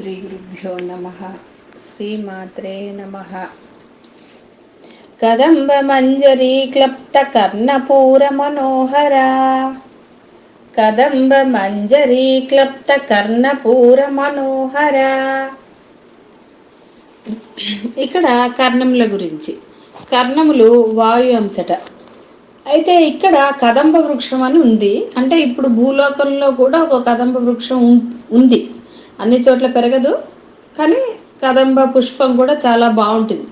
శ్రీ గురుభ్యో నమః. శ్రీమాత్రే నమః. కదంబ మంజరీ క్లప్త కర్ణపూర మనోహరా, కదంబ మంజరీ క్లప్త కర్ణపూర మనోహరా. ఇక్కడ కర్ణముల గురించి. కర్ణములు వాయు అంశట. అయితే ఇక్కడ కదంబ వృక్షం అని ఉంది. అంటే ఇప్పుడు భూలోకంలో కూడా ఒక కదంబ వృక్షం ఉంది. అన్ని చోట్ల పెరగదు, కానీ కదంబ పుష్పం కూడా చాలా బాగుంటుంది.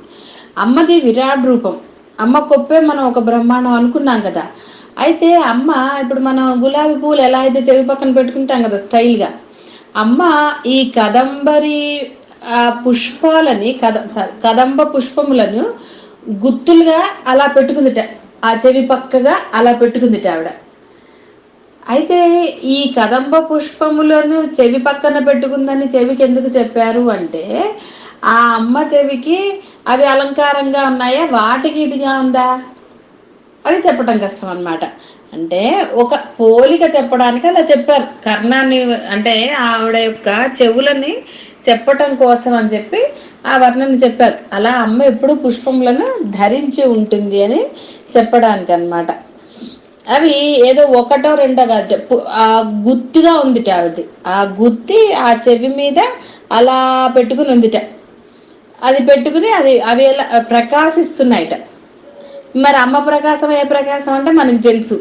అమ్మది విరాట్ రూపం. అమ్మ కొప్పే మనం ఒక బ్రహ్మాండం అనుకున్నాం కదా. అయితే అమ్మ ఇప్పుడు మనం గులాబీ పూలు ఎలా అయితే చెవి పక్కన పెట్టుకుంటాం కదా స్టైల్గా, అమ్మ ఈ కదంబరి పుష్పాలని కదంబ పుష్పములను గుత్తులుగా అలా పెట్టుకుందిట, ఆ చెవి పక్కగా అలా పెట్టుకుందిట ఆవిడ. అయితే ఈ కదంబ పుష్పములను చెవి పక్కన పెట్టుకుందని చెవికి ఎందుకు చెప్పారు అంటే, ఆ అమ్మ చెవికి అవి అలంకారంగా ఉన్నాయా, వాటికి ఇదిగా ఉందా, అది చెప్పటం కష్టం అన్నమాట. అంటే ఒక పోలిక చెప్పడానికి అలా చెప్పారు. కర్ణాన్ని అంటే ఆవిడ యొక్క చెవులని చెప్పటం కోసం అని చెప్పి ఆ వర్ణన చెప్పారు. అలా అమ్మ ఎప్పుడు పుష్పములను ధరించి ఉంటుంది అని చెప్పడానికి అన్నమాట. అవి ఏదో ఒకటో రెండో కాదు, ఆ గుత్తిగా ఉందిట ఆవిడది. ఆ గుత్తి ఆ చెవి మీద అలా పెట్టుకుని ఉందిట. అది పెట్టుకుని అవి ఎలా ప్రకాశిస్తున్నాయిట. మరి అమ్మ ప్రకాశం ఏ ప్రకాశం అంటే మనకు తెలుసు,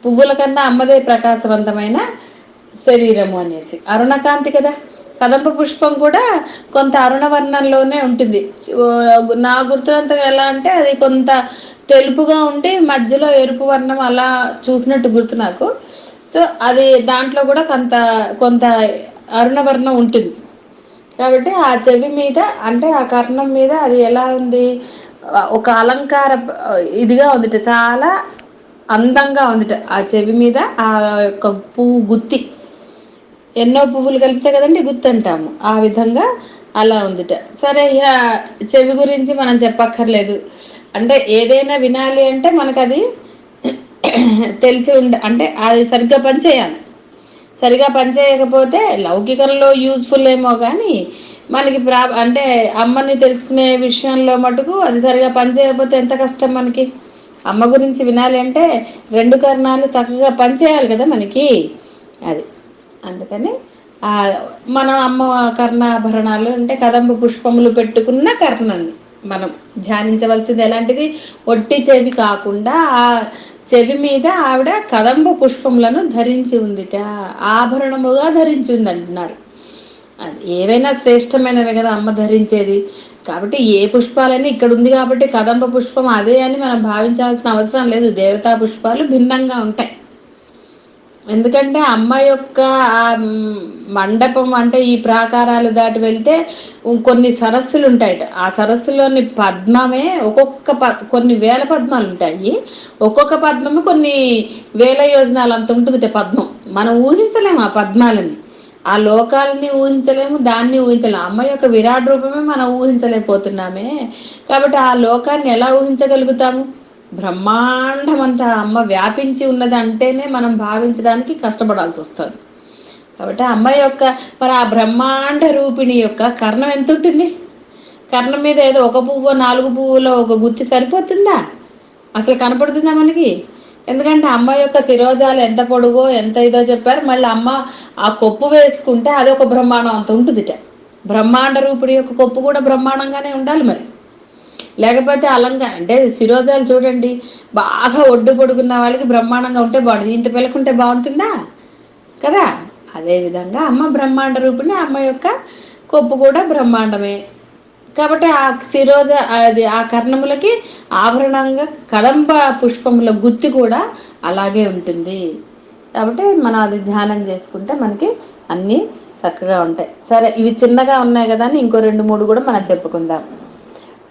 పువ్వుల కన్నా అమ్మదే ప్రకాశవంతమైన శరీరము అనేసి. అరుణకాంతి కదా. కదంబ పుష్పం కూడా కొంత అరుణవర్ణంలోనే ఉంటుంది. నా గుర్తునంతగా ఎలా అంటే అది కొంత తెలుపుగా ఉండి మధ్యలో ఎరుపు వర్ణం అలా చూసినట్టు గుర్తు నాకు. సో అది దాంట్లో కూడా కొంత అరుణవర్ణం ఉంటుంది. కాబట్టి ఆ చెవి మీద అంటే ఆ కర్ణం మీద అది ఎలా ఉంది, ఒక అలంకార ఇదిగా ఉందిట, చాలా అందంగా ఉందిట. ఆ చెవి మీద ఆ యొక్క పువ్వు గుత్తి, ఎన్నో పువ్వులు కలిపితే కదండి గుత్తి అంటాము, ఆ విధంగా అలా ఉందిట. సరే, ఇక చెవి గురించి మనం చెప్పక్కర్లేదు. అంటే ఏదైనా వినాలి అంటే మనకు అది తెలిసి అంటే అది సరిగ్గా పనిచేయాలి. సరిగా పనిచేయకపోతే లౌకికంలో యూజ్ఫుల్ ఏమో కానీ మనకి అంటే అమ్మని తెలుసుకునే విషయంలో మటుకు అది సరిగా పనిచేయకపోతే ఎంత కష్టం మనకి. అమ్మ గురించి వినాలి అంటే రెండు కర్ణాలు చక్కగా పనిచేయాలి కదా మనకి. అది అందుకని మనం అమ్మ కర్ణాభరణాలు అంటే కదంబ పుష్పములు పెట్టుకున్న కర్ణాన్ని మనం ధ్యానించవలసింది. ఎలాంటిది, ఒట్టి చెవి కాకుండా ఆ చెవి మీద ఆవిడ కదంబ పుష్పములను ధరించి ఉందిట, ఆభరణముగా ధరించి ఉంది అంటున్నారు. అది ఏవైనా శ్రేష్టమైనవే కదా అమ్మ ధరించేది. కాబట్టి ఏ పుష్పాలైనా ఇక్కడ ఉంది కాబట్టి కదంబ పుష్పం అదే అని మనం భావించాల్సిన అవసరం లేదు. దేవతా పుష్పాలు భిన్నంగా ఉంటాయి. ఎందుకంటే అమ్మ యొక్క ఆ మండపం అంటే ఈ ప్రాకారాలు దాటి వెళ్తే కొన్ని సరస్సులు ఉంటాయట. ఆ సరస్సులోని పద్మమే కొన్ని వేల పద్మాలు ఉంటాయి. ఒక్కొక్క పద్మము కొన్ని వేల యోజనాలు అంత ఉంటుంది పద్మం. మనం ఊహించలేము ఆ పద్మాలని, ఆ లోకాలని ఊహించలేము, దాన్ని ఊహించలేము. అమ్మ యొక్క విరాట్ రూపమే మనం ఊహించలేకపోతున్నామే. కాబట్టి ఆ లోకాన్ని ఎలా ఊహించగలుగుతాము? బ్రహ్మాండమంతా అమ్మ వ్యాపించి ఉన్నది అంటేనే మనం భావించడానికి కష్టపడాల్సి వస్తుంది. కాబట్టి అమ్మ యొక్క మరి ఆ బ్రహ్మాండ రూపిణి యొక్క కర్ణం ఎంత ఉంటుంది? కర్ణం మీద ఏదో ఒక పువ్వు 4 పువ్వులో ఒక గుత్తి సరిపోతుందా? అసలు కనపడుతుందా మనకి? ఎందుకంటే అమ్మ యొక్క శిరోజాలు ఎంత పొడుగో ఎంత ఇదో చెప్పారు. మళ్ళీ అమ్మ ఆ కొప్పు వేసుకుంటే అది ఒక బ్రహ్మాండం అంత ఉంటుందిట. బ్రహ్మాండ రూపిణి యొక్క కొప్పు కూడా బ్రహ్మాండంగానే ఉండాలి మరి, లేకపోతే అంటే శిరోజాలు చూడండి, బాగా ఒడ్డు పొడుగున్న వాళ్ళకి బ్రహ్మాండంగా ఉంటే బాగుంటుంది, ఇంత పిల్లకుంటే బాగుంటుందా కదా. అదేవిధంగా అమ్మ బ్రహ్మాండ రూపిణి, అమ్మ యొక్క కొప్పు కూడా బ్రహ్మాండమే. కాబట్టి ఆ శిరోజ ఆ కర్ణములకి ఆభరణంగా కదంబ పుష్పముల గుత్తి కూడా అలాగే ఉంటుంది. కాబట్టి మనం అది ధ్యానం చేసుకుంటే మనకి అన్నీ చక్కగా ఉంటాయి. సరే, ఇవి చిన్నగా ఉన్నాయి కదా అని ఇంకో 2-3 కూడా మనం చెప్పుకుందాం.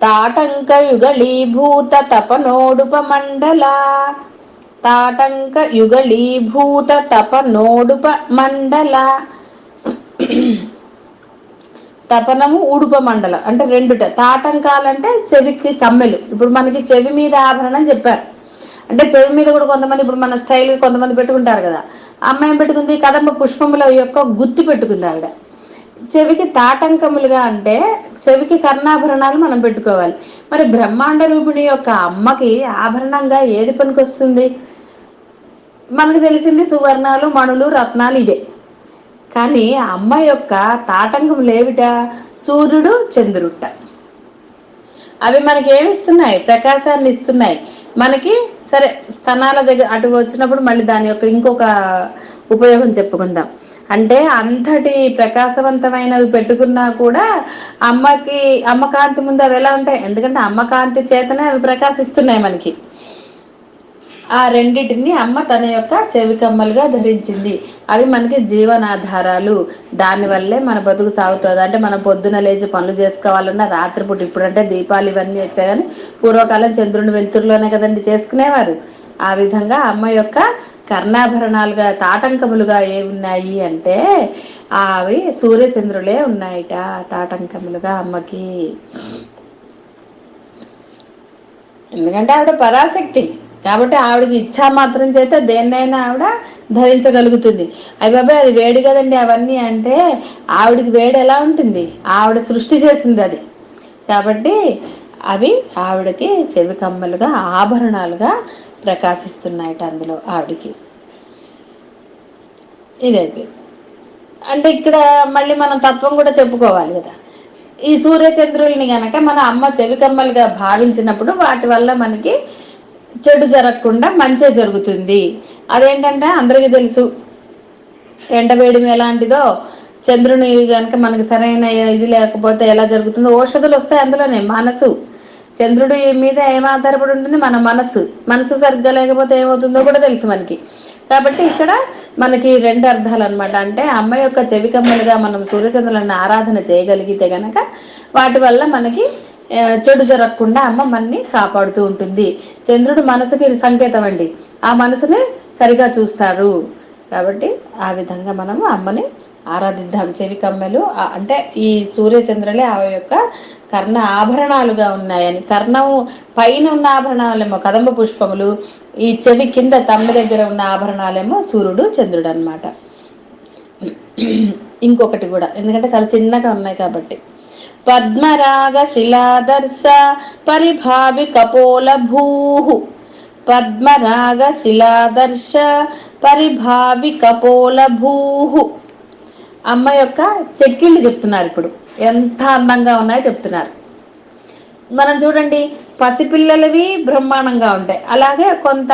తాటంక యుగళీభూత తపనోడుపమండల, తాటంక యుగళీభూత తపనోడుప మండల. తపనము ఊడుప మండలం అంటే రెండుట. తాటంకాలంటే చెవికి కమ్మెలు. ఇప్పుడు మనకి చెవి మీద ఆభరణం చెప్పారు అంటే చెవి మీద కూడా కొంతమంది ఇప్పుడు మన స్టైల్ కొంతమంది పెట్టుకుంటారు కదా. అమ్మాయి పెట్టుకుంది కదంబ పుష్పముల యొక్క గుత్తి పెట్టుకుంది ఆవిడ. చెవికి తాటంకములుగా అంటే చెవికి కర్ణాభరణాలు మనం పెట్టుకోవాలి. మరి బ్రహ్మాండ రూపిణి యొక్క అమ్మకి ఆభరణంగా ఏది పనికొస్తుంది? మనకు తెలిసింది సువర్ణాలు, మణులు, రత్నాలు ఇవే. కానీ అమ్మ యొక్క తాటంకములు ఏమిట? సూర్యుడు, చంద్రుట్ట. అవి మనకి ఏమి ఇస్తున్నాయి? ప్రకాశాన్ని ఇస్తున్నాయి మనకి. సరే, స్తనాల దగ్గర అటు వచ్చినప్పుడు మళ్ళీ దాని యొక్క ఇంకొక ఉపయోగం చెప్పుకుందాం. అంటే అంతటి ప్రకాశవంతమైనవి పెట్టుకున్నా కూడా అమ్మ కాంతి ముందు అవి ఎలా ఉంటాయి? ఎందుకంటే అమ్మ కాంతి చేతనే అవి ప్రకాశిస్తున్నాయి మనకి. ఆ రెండిటిని అమ్మ తన యొక్క చెవి కమ్మలుగా ధరించింది. అవి మనకి జీవనాధారాలు. దానివల్లే మన బతుకు సాగుతుంది. అంటే మనం పొద్దున లేచి పనులు చేసుకోవాలన్నా రాత్రిపూట, ఇప్పుడంటే దీపాలు ఇవన్నీ వచ్చాయి, కానీ పూర్వకాలం చంద్రుని వెలుతురులోనే కదండి చేసుకునేవారు. ఆ విధంగా అమ్మ యొక్క కర్ణాభరణాలుగా తాటంకములుగా ఏమున్నాయి అంటే అవి సూర్యచంద్రులే ఉన్నాయిట తాటంకములుగా అమ్మకి. ఎందుకంటే ఆవిడ పరాశక్తి కాబట్టి ఆవిడకి ఇచ్చా మాత్రం చేత దేన్నైనా ఆవిడ ధరించగలుగుతుంది. అయ్య బాబాయ్ అది వేడి కదండి అవన్నీ అంటే ఆవిడికి వేడి ఎలా ఉంటుంది? ఆవిడ సృష్టి చేసింది అది. కాబట్టి అవి ఆవిడకి చెవి కమ్మలుగా ఆభరణాలుగా ప్రకాశిస్తున్నాయట అందులో ఆవిడికి. ఇదైపోయింది. అంటే ఇక్కడ మళ్ళీ మనం తత్వం కూడా చెప్పుకోవాలి కదా. ఈ సూర్యచంద్రుల్ని గనక మన అమ్మ చెవి కమ్మలుగా భావించినప్పుడు వాటి వల్ల మనకి చెడు జరగకుండా మంచి జరుగుతుంది. అదేంటంటే అందరికీ తెలుసు, ఎండవేడిమి ఎలాంటిదో, చంద్రుని కనుక మనకి సరైన ఇది లేకపోతే ఎలా జరుగుతుందో ఔషధులు వస్తాయి అందులోనే. మనసు, చంద్రుడి మీద ఏం ఆధారపడి ఉంటుంది? మన మనసు సరిగ్గా లేకపోతే ఏమవుతుందో కూడా తెలుసు మనకి. కాబట్టి ఇక్కడ మనకి రెండు అర్థాలు అనమాట. అంటే అమ్మ యొక్క చెవి కమ్మలుగా మనం సూర్యచంద్రులను ఆరాధన చేయగలిగితే గనక వాటి వల్ల మనకి చెడు జరగకుండా అమ్మ మనని కాపాడుతూ ఉంటుంది. చంద్రుడు మనసుకి సంకేతం అండి, ఆ మనసుని సరిగా చూస్తారు. కాబట్టి ఆ విధంగా మనము అమ్మని ఆరాధిద్దాం. చెవి కమ్మలు అంటే ఈ సూర్యచంద్రులే ఆ యొక్క కర్ణ ఆభరణాలుగా ఉన్నాయని. కర్ణము పైన ఉన్న ఆభరణాలేమో కదంబ పుష్పములు, ఈ చెవి కింద తమ్మ దగ్గర ఉన్న ఆభరణాలేమో సూర్యుడు, చంద్రుడు అన్నమాట. ఇంకొకటి కూడా, ఎందుకంటే చాలా చిన్నగా ఉన్నాయి కాబట్టి, పద్మరాగ శిలాదర్శ పరిభావి కపోల భూహు. పద్మరాగ శిలాదర్శ పరిభావి కపోల భూహు. అమ్మ యొక్క చెక్కిళ్ళు చెప్తున్నారు. ఇప్పుడు ఎంత అందంగా ఉన్నాయో చెప్తున్నారు. మనం చూడండి, పసిపిల్లలవి బ్రహ్మాండంగా ఉంటాయి. అలాగే కొంత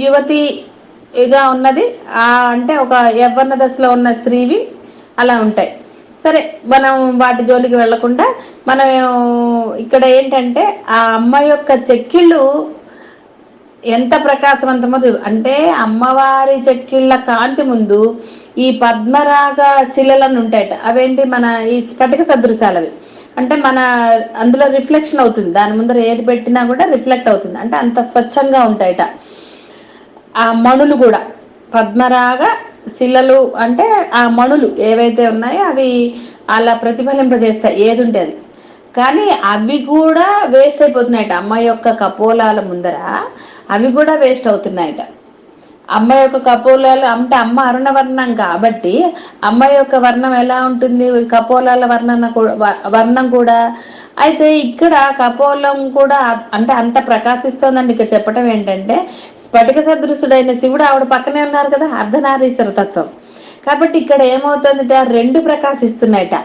యువతిగా ఉన్నది అంటే ఒక యవ్వన దశలో ఉన్న స్త్రీవి అలా ఉంటాయి. సరే, మనం వాటి జోలికి వెళ్లకుండా మనం ఇక్కడ ఏంటంటే ఆ అమ్మ యొక్క చెక్కిళ్ళు ఎంత ప్రకాశవంతమో అంటే అమ్మవారి చెక్కిళ్ళ కాంతి ముందు ఈ పద్మరాగ శిలలను ఉంటాయట. అవేంటి? మన ఈ స్ఫటిక సదృశాలవి. అంటే మన అందులో రిఫ్లెక్షన్ అవుతుంది. దాని ముందర ఏది పెట్టినా కూడా రిఫ్లెక్ట్ అవుతుంది. అంటే అంత స్వచ్ఛంగా ఉంటాయట. ఆ మణులు కూడా పద్మరాగ శిలలు అంటే ఆ మణులు ఏవైతే ఉన్నాయో అవి అలా ప్రతిఫలింపజేస్తాయి ఏది ఉంటే అది. కానీ అవి కూడా వేస్ట్ అయిపోతున్నాయట. అమ్మ యొక్క కపోలాల ముందర అవి కూడా వేస్ట్ అవుతున్నాయట. అమ్మ యొక్క కపోలాలు అంటే అమ్మ అరుణవర్ణం కాబట్టి అమ్మ యొక్క వర్ణం ఎలా ఉంటుంది? కపోలాల వర్ణం కూడా. అయితే ఇక్కడ కపోలం కూడా అంటే అంత ప్రకాశిస్తోందండి. ఇక్కడ చెప్పటం ఏంటంటే స్ఫటిక సదృశుడైన శివుడు ఆవిడ పక్కనే ఉన్నారు కదా, అర్ధనారీశ్వర తత్వం. కాబట్టి ఇక్కడ ఏమవుతుందంటే ఆ రెండు ప్రకాశిస్తున్నాయట.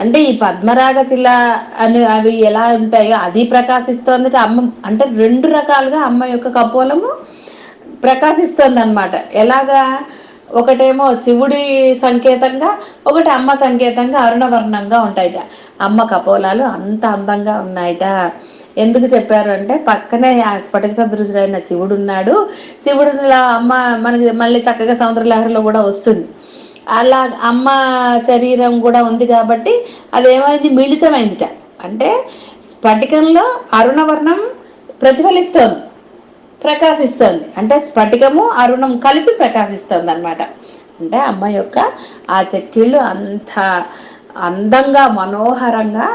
అంటే ఈ పద్మరాగశిల అని అవి ఎలా ఉంటాయో అది ప్రకాశిస్తోంది అమ్మ. అంటే రెండు రకాలుగా అమ్మ యొక్క కపోలము ప్రకాశిస్తోంది అనమాట. ఎలాగా? ఒకటేమో శివుడి సంకేతంగా, ఒకటి అమ్మ సంకేతంగా అరుణవర్ణంగా ఉంటాయట. అమ్మ కపోలాలు అంత అందంగా ఉన్నాయట. ఎందుకు చెప్పారు అంటే పక్కనే ఆ స్ఫటిక సదృశుడైన శివుడు ఉన్నాడు. శివుడు అమ్మ మనకి మళ్ళీ చక్కగా సముద్రలహరిలో కూడా వస్తుంది. అలా అమ్మ శరీరం కూడా ఉంది కాబట్టి అదేమైంది? మిళితమైందిట. అంటే స్ఫటికంలో అరుణవర్ణం ప్రతిఫలిస్తోంది, ప్రకాశిస్తోంది. అంటే స్ఫటికము అరుణం కలిపి ప్రకాశిస్తోంది అనమాట. అంటే అమ్మ యొక్క ఆ చెక్కిళ్ళు అంత అందంగా మనోహరంగా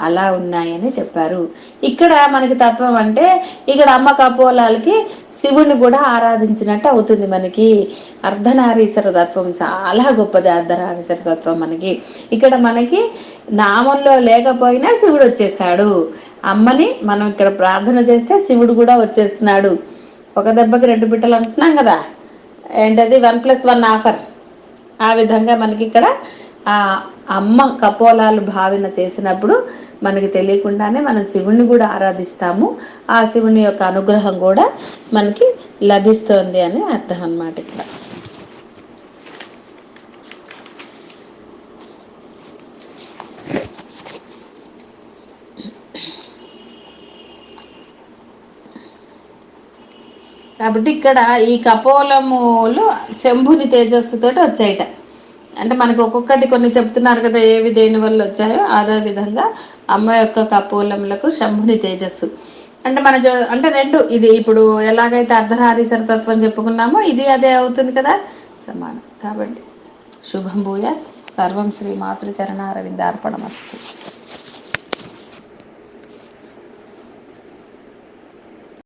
అలా ఉన్నాయని చెప్పారు. ఇక్కడ మనకి తత్వం అంటే ఇక్కడ అమ్మ కపోలాలకి శివుణ్ణి కూడా ఆరాధించినట్టు అవుతుంది. మనకి అర్ధనారీశ్వర తత్వం చాలా గొప్పది. అర్ధనారీశ్వర తత్వం మనకి ఇక్కడ మనకి నామంలో లేకపోయినా శివుడు వచ్చేసాడు. అమ్మని మనం ఇక్కడ ప్రార్థన చేస్తే శివుడు కూడా వచ్చేస్తున్నాడు. ఒక దెబ్బకి రెండు బిడ్డలు అంటున్నాం కదా, ఏంటది 1+1 ఆఫర్. ఆ విధంగా మనకి ఇక్కడ ఆ అమ్మ కపోలాలు భావన చేసినప్పుడు మనకి తెలియకుండానే మనం శివుణ్ణి కూడా ఆరాధిస్తాము. ఆ శివుని యొక్క అనుగ్రహం కూడా మనకి లభిస్తోంది అని అర్థం అన్నమాట ఇక్కడ. కాబట్టి ఇక్కడ ఈ కపోలములు శంభుని తేజస్సుతో వచ్చాయట. అంటే మనకు ఒక్కొక్కటి కొన్ని చెప్తున్నారు కదా ఏవి దేని వల్ల వచ్చాయో, అదే విధంగా అమ్మ యొక్క కపోలములకు శంభుని తేజస్సు అంటే అంటే రెండు, ఇది ఇప్పుడు ఎలాగైతే అర్ధనారీశ్వర తత్వం చెప్పుకున్నామో ఇది అదే అవుతుంది కదా, సమానం. కాబట్టి శుభం భూయాత్. సర్వం శ్రీ మాతృచరణారవిందార్పణమస్తు.